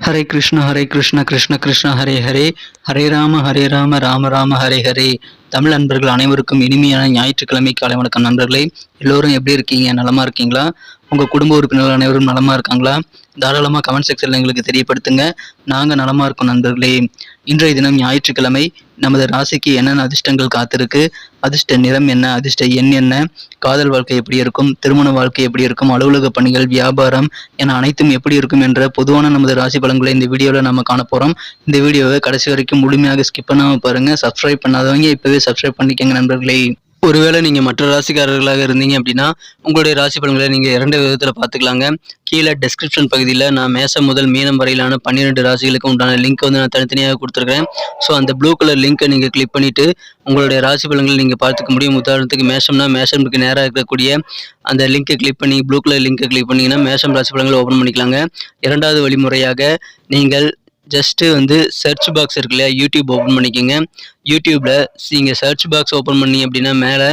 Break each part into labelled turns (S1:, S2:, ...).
S1: ஹரே கிருஷ்ண கிருஷ்ண கிருஷ்ண ஹரே ஹரே, ஹரே ராம ராம ராம ஹரே ஹரே. தமிழ் நண்பர்கள் அனைவருக்கும் இனிமையான ஞாயிற்றுக்கிழமை காலை வணக்கம் நண்பர்களே. எல்லோரும் எப்படி இருக்கீங்க? நலமா இருக்கீங்களா? உங்கள் குடும்ப உறுப்பினர்கள் அனைவரும் நலமா இருக்காங்களா? தாராளமாக கமெண்ட் செக்ஷனில் எங்களுக்கு தெரியப்படுத்துங்க. நாங்கள் நலமா இருக்கோம் நண்பர்களே. இன்றைய தினம் ஞாயிற்றுக்கிழமை. நமது ராசிக்கு என்னென்ன அதிர்ஷ்டங்கள் காத்திருக்கு, அதிர்ஷ்ட நிறம் என்ன, அதிர்ஷ்ட எண் என்ன, காதல் வாழ்க்கை எப்படி இருக்கும், திருமண வாழ்க்கை எப்படி இருக்கும், அலுவலக பணிகள், வியாபாரம் என அனைத்தும் எப்படி இருக்கும் என்ற பொதுவான நமது ராசி பலன்களை இந்த வீடியோவில் நம்ம காண போகிறோம். இந்த வீடியோவை கடைசி வரைக்கும் முழுமையாக ஸ்கிப் பண்ணாமல் பாருங்கள். சப்ஸ்கிரைப் பண்ணாதவங்க இப்போவே சப்ஸ்கிரைப் பண்ணிக்கங்க நண்பர்களே. ஒருவேளை நீங்கள் மற்ற ராசிக்காரர்களாக இருந்தீங்க அப்படின்னா உங்களுடைய ராசி பலன்களை நீங்கள் 2 விதத்தில் பார்த்துக்கலாங்க. கீழே டெஸ்கிரிப்ஷன் பகுதியில் நான் மேசம் முதல் மீனம் வரையிலான 12 ராசிகளுக்கு உண்டான லிங்க் வந்து நான் தனித்தனியாக கொடுத்துருக்கேன். ஸோ அந்த ப்ளூ கலர் லிங்க்கை நீங்கள் கிளிக் பண்ணிவிட்டு உங்களுடைய ராசி பலன்களை நீங்கள் பார்த்துக்க முடியும். உதாரணத்துக்கு மேஷம்னா மேஷம்க்கு நேராக இருக்கக்கூடிய அந்த லிங்க்கை கிளிக் பண்ணி ப்ளூ கலர் லிங்க்கை கிளிக் பண்ணிங்கன்னா மேஷம் ராசி பலன்களை ஓப்பன் பண்ணிக்கலாங்க. இரண்டாவது வழிமுறையாக நீங்கள் ஜஸ்ட்டு வந்து சர்ச் பாக்ஸ் இருக்கு இல்லையா, யூடியூப் ஓப்பன் பண்ணிக்கோங்க. யூடியூப்பில் நீங்கள் சர்ச் பாக்ஸ் ஓப்பன் பண்ணி அப்படின்னா மேலே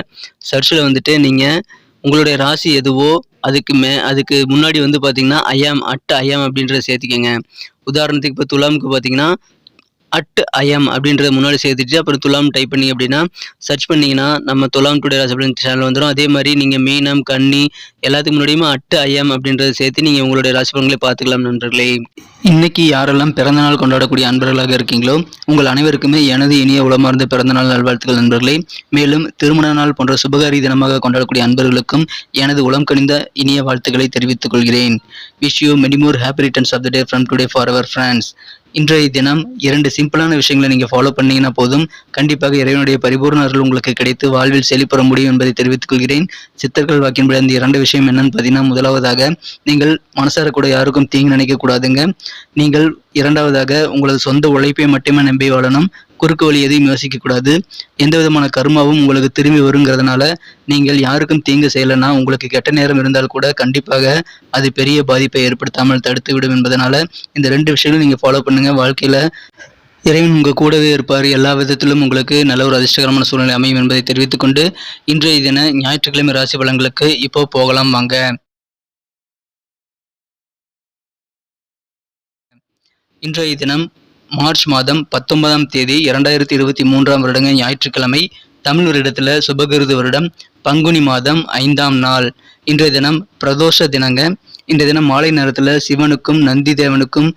S1: சர்ச்சில் வந்துட்டு நீங்கள் உங்களுடைய ராசி எதுவோ அதுக்கு முன்னாடி வந்து பார்த்தீங்கன்னா ஐயாம் அப்படின்றத சேர்த்திக்கங்க. உதாரணத்துக்கு இப்போ துலாமுக்கு பார்த்தீங்கன்னா @IAM அப்படின்றத முன்னாடி சேர்த்துட்டு அப்புறம் துலாம் டைப் பண்ணி அப்படின்னா சர்ச் பண்ணிங்கன்னா நம்ம துலாம் டுடே ராசி பலன் சேனல் வந்துடும். அதே மாதிரி நீங்கள் மீனம் கன்னி எல்லாத்துக்கு முன்னாடியுமே @IAM அப்படின்றத சேர்த்து நீங்கள் உங்களுடைய ராசி பலன்களை பார்த்துக்கலாம் நண்பர்களே. இன்னைக்கு யாரெல்லாம் பிறந்தநாள் கொண்டாடக்கூடிய அன்பர்களாக இருக்கீங்களோ உங்கள் அனைவருக்குமே எனது இனிய உளமார்ந்த பிறந்தநாள் நல்வாழ்த்துக்கள் நண்பர்களே. மேலும் திருமண நாள் போன்ற சுபகாரி தினமாக கொண்டாடக்கூடிய அன்பர்களுக்கும் எனது உளம் கனிந்த இனிய வாழ்த்துக்களை தெரிவித்துக் கொள்கிறேன். Wish you many more happy returns of the day from today for our friends. இன்றைய தினம் 2 சிம்பிளான விஷயங்களை நீங்கள் ஃபாலோ பண்ணீங்கன்னா போதும், கண்டிப்பாக இறைவனுடைய பரிபூர்ண அருள் உங்களுக்கு கிடைத்து வாழ்வில் செழிப்புற முடியும் என்பதை தெரிவித்துக் கொள்கிறேன். சித்தர்கள் வாக்கின்படி அந்த 2 விஷயம் என்னன்னு பார்த்தீங்கன்னா, முதலாவதாக நீங்கள் மனசார கூட யாருக்கும் தீங்கு நினைக்க கூடாதுங்க. நீங்கள் இரண்டாவதாக உங்களது சொந்த உழைப்பை மட்டுமே நம்பி வாழணும். குறுக்கு வழி எதையும் யோசிக்க கூடாது. எந்த விதமான கர்மாவும் உங்களுக்கு திரும்பி வருங்கிறதுனால நீங்கள் யாருக்கும் தீங்கு செய்யலைன்னா உங்களுக்கு கெட்ட நேரம் இருந்தால் கூட கண்டிப்பாக அது பெரிய பாதிப்பை ஏற்படுத்தாமல் தடுத்து விடும் என்பதனால இந்த 2 விஷயங்களும் நீங்கள் ஃபாலோ பண்ணுங்க. வாழ்க்கையில இறைவன் உங்கள் கூடவே இருப்பார். எல்லா விதத்திலும் உங்களுக்கு நல்ல ஒரு அதிர்ஷ்டகரமான சூழ்நிலை அமையும் என்பதை தெரிவித்துக்கொண்டு இன்றைய தின ஞாயிற்றுக்கிழமை ராசி பலன்களுக்கு இப்போ போகலாம் வாங்க. இன்றைய தினம் மார்ச் மாதம் 19ஆம் தேதி 2023ஆம் வருடங்க ஞாயிற்றுக்கிழமை. தமிழ் வருடத்தில் சுபகிருது வருடம் பங்குனி மாதம் 5ஆம் நாள். இன்றைய தினம் பிரதோஷ தினங்க. இன்றைய தினம் மாலை நேரத்தில் சிவனுக்கும் நந்தி தேவனுக்கும்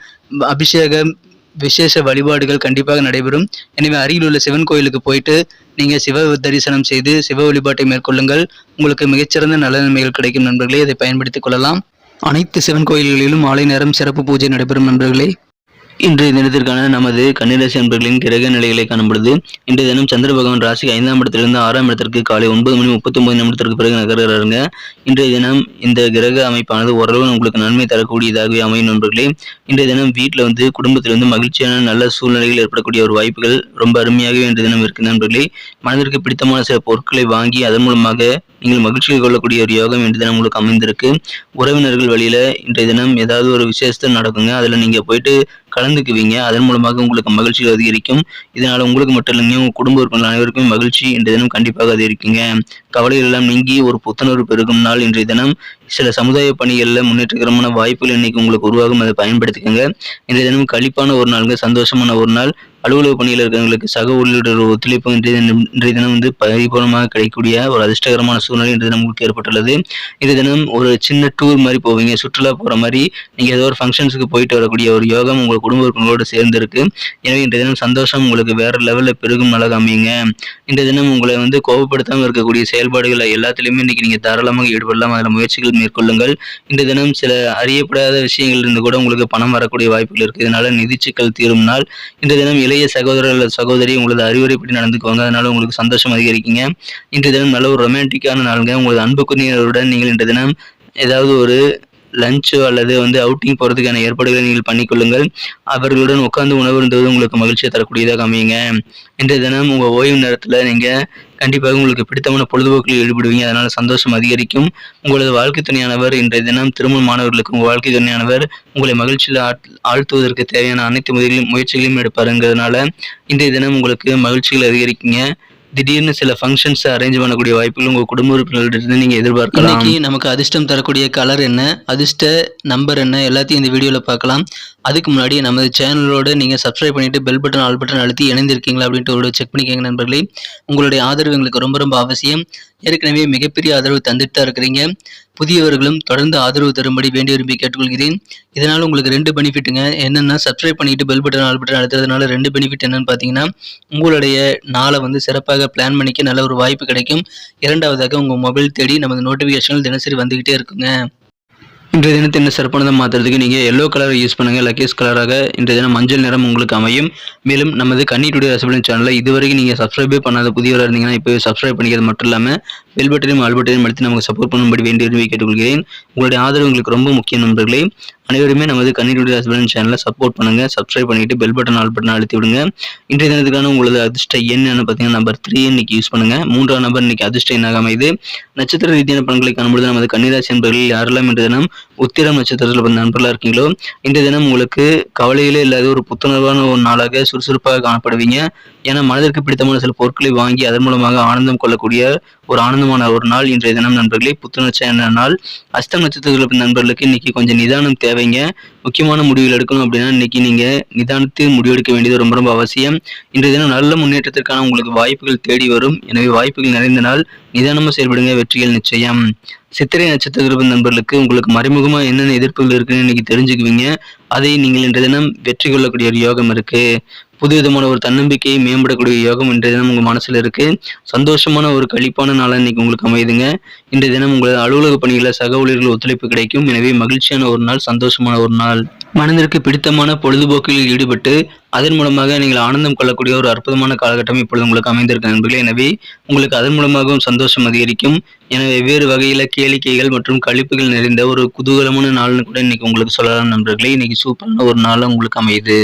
S1: அபிஷேகம் விசேஷ வழிபாடுகள் கண்டிப்பாக நடைபெறும். எனவே அருகில் உள்ள சிவன் கோயிலுக்கு போயிட்டு நீங்கள் சிவ தரிசனம் செய்து சிவ வழிபாட்டை மேற்கொள்ளுங்கள். உங்களுக்கு மிகச்சிறந்த நல்ல நன்மைகள் கிடைக்கும் நண்பர்களே. இதை பயன்படுத்திக் கொள்ளலாம். அனைத்து சிவன் கோயில்களிலும் மாலை நேரம் சிறப்பு பூஜை நடைபெறும் நண்பர்களே. இன்றைய தினத்திற்கான நமது கன்னிராசி அன்பர்களின் கிரக நிலைகளை காணப்படுது. இன்றைய தினம் சந்திர பகவான் ராசிக்கு 5ஆம் இடத்திலிருந்து 6ஆம் இடத்திற்கு காலை 9:39 பிறகு நகர்கிறாருங்க. இன்றைய தினம் இந்த கிரக அமைப்பானது ஓரளவு உங்களுக்கு நன்மை தரக்கூடியதாகவே அமையும் நண்பர்களே. இன்றைய தினம் வீட்டில் வந்து குடும்பத்திலிருந்து மகிழ்ச்சியான நல்ல சூழ்நிலைகள் ஏற்படக்கூடிய ஒரு வாய்ப்புகள் ரொம்ப அருமையாகவே இன்றைய தினம் இருக்கு நண்பர்களே. மனதிற்கு பிடித்தமான சில பொருட்களை வாங்கி அதன் மூலமாக நீங்கள் மகிழ்ச்சியை கொள்ளக்கூடிய ஒரு யோகம் இன்றைய தினம் உங்களுக்கு அமைந்திருக்கு. உறவினர்கள் வழியில இன்றைய தினம் ஏதாவது ஒரு விசேஷத்தை நடக்குங்க. அதில் நீங்கள் போயிட்டு கலந்துக்குவீங்க. அதன் மூலமாக உங்களுக்கு மகிழ்ச்சிகள் அதிகரிக்கும். இதனால உங்களுக்கு மட்டும் இல்லைங்க, உங்க குடும்ப உறுப்பினர்கள் அனைவருக்கும் மகிழ்ச்சி இன்றைய தினம் கண்டிப்பாக அதிகரிக்குங்க. கவலைகள் எல்லாம் நீங்கி ஒரு புத்துணர்வு பெருகும் நாள் இன்றைய தினம். சில சமுதாய பணிகளில் முன்னேற்றகரமான வாய்ப்புகள் இன்னைக்கு உங்களுக்கு உருவாகும். அதை பயன்படுத்திக்கோங்க. இன்றைய தினம் களிப்பான ஒரு நாளுங்க, சந்தோஷமான ஒரு நாள். அலுவலக பணியில் இருக்கிறவங்களுக்கு சக ஊழியர் ஒத்துழைப்பு இன்றைய தினம் வந்து பரிபூர்ணமாக கிடைக்கக்கூடிய ஒரு அதிர்ஷ்டகரமான சூழ்நிலை இன்றைய தினம் உங்களுக்கு ஏற்பட்டுள்ளது. இந்த தினம் ஒரு சின்ன டூர் மாதிரி போவீங்க, சுற்றுலா போகிற மாதிரி நீங்கள் ஏதோ ஒரு ஃபங்க்ஷன்ஸுக்கு போயிட்டு வரக்கூடிய ஒரு யோகம் உங்கள் குடும்ப உறுப்பினர்களோடு சேர்ந்து இருக்கு. எனவே இன்றைய தினம் சந்தோஷம் உங்களுக்கு வேற லெவலில் பெருகும் நாளாக அமையுங்க. இன்றைய தினம் உங்களை வந்து கோபப்படுத்தாமல் இருக்கக்கூடிய செயல்பாடுகள் எல்லாத்திலையுமே இன்னைக்கு நீங்கள் தாராளமாக ஈடுபடலாம். அதில் முயற்சிகள் மேற்கொள்ளுங்கள். இன்றைய தினம் சில அறியப்படாத விஷயங்கள் இருந்து கூட உங்களுக்கு பணம் வரக்கூடிய வாய்ப்புகள் இருக்குது. இதனால நிதி சிக்கல் தீரும் நாள். இன்றைய தினம் இளைய சகோதரர் அல்லது சகோதரி உங்களது அறிவுரைப்படி நடந்துக்குவாங்க. அதனால உங்களுக்கு சந்தோஷம் அதிகரிக்குங்க. இன்றைய தினம் நல்ல ஒரு ரொமான்டிக்கான நாளுங்க. உங்களது அன்புக்குரியவருடன் நீங்கள் இன்றைய தினம் ஏதாவது ஒரு லஞ்சோ அல்லது வந்து அவுட்டிங் போகிறதுக்கான ஏற்பாடுகளை நீங்கள் பண்ணிக்கொள்ளுங்கள். அவர்களுடன் உட்கார்ந்து உணவுன்றது உங்களுக்கு மகிழ்ச்சியை தரக்கூடியதாக அமையுங்க. இன்றைய தினம் உங்கள் ஓய்வு நேரத்தில் நீங்கள் கண்டிப்பாக உங்களுக்கு பிடித்தமான பொழுதுபோக்கில் ஈடுபடுவீங்க. அதனால் சந்தோஷம் அதிகரிக்கும். உங்களது வாழ்க்கை துணையானவர் இன்றைய தினம் திருமணமானவர்களுக்கு உங்கள் வாழ்க்கை துணையானவர் உங்களை மகிழ்ச்சியில் ஆழ்த்துவதற்கு தேவையான அனைத்து முயற்சிகளையும் எடுப்பாருங்கிறதுனால இன்றைய தினம் உங்களுக்கு மகிழ்ச்சிகள் அதிகரிக்குங்க. திடீர்னு சில ஃபங்ஷன்ஸ் அரேஞ்ச் பண்ணக்கூடிய வாய்ப்புகள் உங்க குடும்ப உறுப்பினர்களிடம் நீங்க எதிர்பார்க்கலாம். இன்னைக்கு நமக்கு அதிர்ஷ்டம் தரக்கூடிய கலர் என்ன, அதிர்ஷ்ட நம்பர் என்ன, எல்லாத்தையும் இந்த வீடியோல பார்க்கலாம். அதுக்கு முன்னாடி நமது சேனலோட நீங்க சப்ஸ்கிரைப் பண்ணிட்டு பெல் பட்டன் ஆல் பட்டன் அழுத்தி இணைந்திருக்கீங்களா அப்படின்ட்டு ஒரு செக் பண்ணிக்கங்க நண்பர்களே. உங்களுடைய ஆதரவு எங்களுக்கு ரொம்ப ரொம்ப அவசியம். ஏற்கனவே மிகப்பெரிய ஆதரவு தந்துட்டு தான் இருக்கிறீங்க. புதியவர்களும் தொடர்ந்து ஆதரவு தரும்படி வேண்டி விரும்பி கேட்டுக்கொள்கிறேன். இதனால உங்களுக்கு 2 பெனிஃபிட்டுங்க. என்னன்னா, சப்ஸ்கிரைப் பண்ணிட்டு பெல் பட்டன் ஆல் பட்டன் அழுத்துறதுனால 2 பெனிஃபிட் என்னன்னு பார்த்தீங்கன்னா, உங்களுடைய நாளை வந்து சிறப்பாக பிளான் பண்ணிக்க நல்ல ஒரு வாய்ப்பு கிடைக்கும். இரண்டாவதாக உங்க மொபைல் தேடி நமது நோட்டிஃபிகேஷன்கள் தினசரி வந்துகிட்டே இருக்குங்க. இன்றைய தினத்தை என்ன சிறப்பானதை மாற்றுறதுக்கு நீங்கள் எல்லோ கலரை யூஸ் பண்ணுங்கள். லக்கேஸ் கலராக இன்றைய தினம் மஞ்சள் நிறம் உங்களுக்கு அமையும். மேலும் நமது கன்னி டுடே ரசபலன் சேனலில் இதுவரைக்கும் நீங்கள் சப்ஸ்கிரைபே பண்ணாத புதியவராக இருந்தீங்கன்னா இப்போ சப்ஸ்கிரைப் பண்ணிக்கிறது மட்டும் இல்லாமல் பெல் பட்டனையும் ஆல் பட்டனையும் அழுத்தி நமக்கு சப்போர்ட் பண்ணும்படி வேண்டி விரும்பி கேட்டுக்கொள்கிறேன். உங்களுடைய ஆதரவு உங்களுக்கு ரொம்ப முக்கியம் நண்பர்களே. அனைவருமே நமது கன்னி டுடே ரசபலன் சேனலை சப்போர்ட் பண்ணுங்க. சப்ஸ்கிரைப் பண்ணிட்டு பெல் பட்டன் ஆல் பட்டன் அழுத்தி விடுங்க. இன்றைய தினத்துக்கான உங்களது அதிர்ஷ்ட எண் பார்த்தீங்கன்னா நம்பர் 3 இன்னைக்கு யூஸ் பண்ணுங்க. 3ஆம் நம்பர் இன்னைக்கு அதிர்ஷ்ட எண்ணாக அமைது. நட்சத்திர ரீதியான பலன்களை காணும்பொழுது நமது கன்னிராசி நண்பர்கள் யாரெல்லாம் இன்றைய தினம் உத்திரம் நட்சத்திரத்தில் பிறந்த நண்பர்களாக இருக்கீங்களோ இன்றைய தினம் உங்களுக்கு கவலையிலே இல்லாத ஒரு புத்துணர்வான ஒரு நாளாக சுறுசுறுப்பாக காணப்படுவீங்க. ஏன்னா மனதிற்கு பிடித்தமான சில பொருட்களை வாங்கி அதன் மூலமாக ஆனந்தம் கொள்ளக்கூடிய ஒரு ஆனந்தமான ஒரு நாள் இன்றைய தினம் நண்பர்களே. புத்துணர்ச்சியான நாள். அஸ்தம் நட்சத்திரத்தில் நண்பர்களுக்கு இன்னைக்கு கொஞ்சம் நிதானம் தேவைங்க. முக்கியமான முடிவுகள் எடுக்கணும் அப்படின்னா இன்னைக்கு நீங்க நிதானித்து முடிவெடுக்க வேண்டியது ரொம்ப ரொம்ப அவசியம். இன்றைய தினம் நல்ல முன்னேற்றத்திற்கான உங்களுக்கு வாய்ப்புகள் தேடி வரும். எனவே வாய்ப்புகள் நிறைந்த நாள். நிதானமா செயல்படுங்க, வெற்றிகள் நிச்சயம். சித்திரை நட்சத்திர நண்பர்களுக்கு உங்களுக்கு மறைமுகமா என்னென்ன எதிர்ப்புகள் இருக்குன்னு இன்னைக்கு தெரிஞ்சுக்குவீங்க. அதை நீங்கள் இன்றைய தினம் வெற்றி கொள்ளக்கூடிய ஒரு யோகம் இருக்கு. புது விதமான ஒரு தன்னம்பிக்கையை மேம்படக்கூடிய யோகம் இன்றைய தினம் உங்க மனசுல இருக்கு. சந்தோஷமான ஒரு கழிப்பான நாளாக இன்னைக்கு உங்களுக்கு அமைதுங்க. இன்றைய தினம் உங்களது அலுவலக பணிகளை சக ஊழியர்கள் ஒத்துழைப்பு கிடைக்கும். எனவே மகிழ்ச்சியான ஒரு நாள், சந்தோஷமான ஒரு நாள். மனதிற்கு பிடித்தமான பொழுதுபோக்கில் ஈடுபட்டு அதன் மூலமாக நீங்கள் ஆனந்தம் கொள்ளக்கூடிய ஒரு அற்புதமான காலகட்டம் இப்பொழுது உங்களுக்கு அமைந்திருக்க நண்பர்களே. எனவே உங்களுக்கு அதன் மூலமாகவும் சந்தோஷம் அதிகரிக்கும். எனவே வெவ்வேறு வகையில கேளிக்கைகள் மற்றும் கழிப்புகள் நிறைந்த ஒரு குதூகலமான நாள்னு கூட இன்னைக்கு உங்களுக்கு சொல்லலாம் நண்பர்களே. இன்னைக்கு சூப்பரான ஒரு நாள் உங்களுக்கு அமையுது.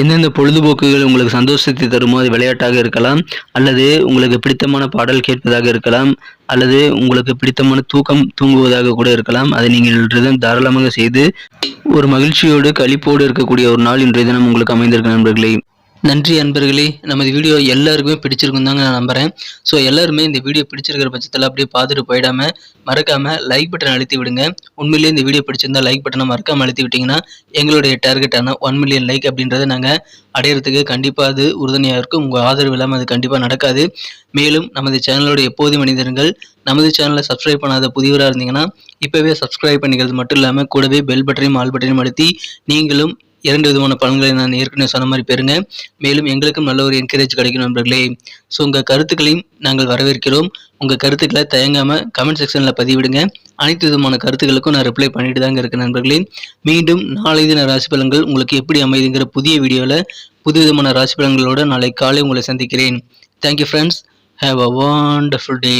S1: எந்தெந்த பொழுதுபோக்குகள் உங்களுக்கு சந்தோஷத்தை தருமோ அது விளையாட்டாக இருக்கலாம், அல்லது உங்களுக்கு பிடித்தமான பாடல் கேட்பதாக இருக்கலாம், அல்லது உங்களுக்கு பிடித்தமான தூங்குவதாக கூட இருக்கலாம். அதை நீங்கள் தாராளமாக செய்து ஒரு மகிழ்ச்சியோடு களிப்போடு இருக்கக்கூடிய ஒரு நாள் இன்றைய தினம் உங்களுக்கு அமைந்திருக்க நண்பர்களே. நன்றி அன்பர்களே. நமது வீடியோ எல்லாருக்குமே பிடிச்சிருக்கும் தாங்க நான் நம்புறேன். ஸோ எல்லாருமே இந்த வீடியோ பிடிச்சிருக்கிற பட்சத்தில் அப்படியே பார்த்துட்டு போயிடாம மறக்காம லைக் பட்டன் அழுத்தி விடுங்க. உண்மையிலேயே இந்த வீடியோ பிடிச்சிருந்தா லைக் பட்டனை மறக்காம அழுத்தி விட்டீங்கன்னா எங்களுடைய டார்கெட்டான 1 மில்லியன் லைக் அப்படின்றத நாங்கள் அடையிறதுக்கு கண்டிப்பாக அது உறுதுணையாக இருக்கும். உங்கள் ஆதரவு இல்லாமல் அது கண்டிப்பாக நடக்காது. மேலும் நமது சேனலோட எப்போதும் மனிதர்கள் நமது சேனலை சப்ஸ்கிரைப் பண்ணாத புதியவராக இருந்தீங்கன்னா இப்போவே சப்ஸ்கிரைப் பண்ணிக்கிறது மட்டும் இல்லாமல் கூடவே பெல் பட்டனையும் ஆல் பட்டனையும் அழுத்தி நீங்களும் 2 விதமான பலன்களை நான் ஏற்கனவே சொன்ன மாதிரி பெறுங்க. மேலும் எங்களுக்கும் நல்ல ஒரு என்கரேஜ் கிடைக்கும் நண்பர்களே. ஸோ உங்கள் கருத்துக்களையும் நாங்கள் வரவேற்கிறோம். உங்கள் கருத்துக்களை தயங்காமல் கமெண்ட் செக்ஷனில் பதிவிடுங்க. அனைத்து விதமான கருத்துக்களுக்கும் நான் ரிப்ளை பண்ணிட்டு தாங்க இருக்கேன் நண்பர்களே. மீண்டும் நாளை தின ராசி பலன்கள் உங்களுக்கு எப்படி அமைதுங்கிற புதிய வீடியோவில் புது விதமான ராசி பலன்களோட நாளை காலை உங்களை சந்திக்கிறேன். Thank you friends. Have a wonderful day.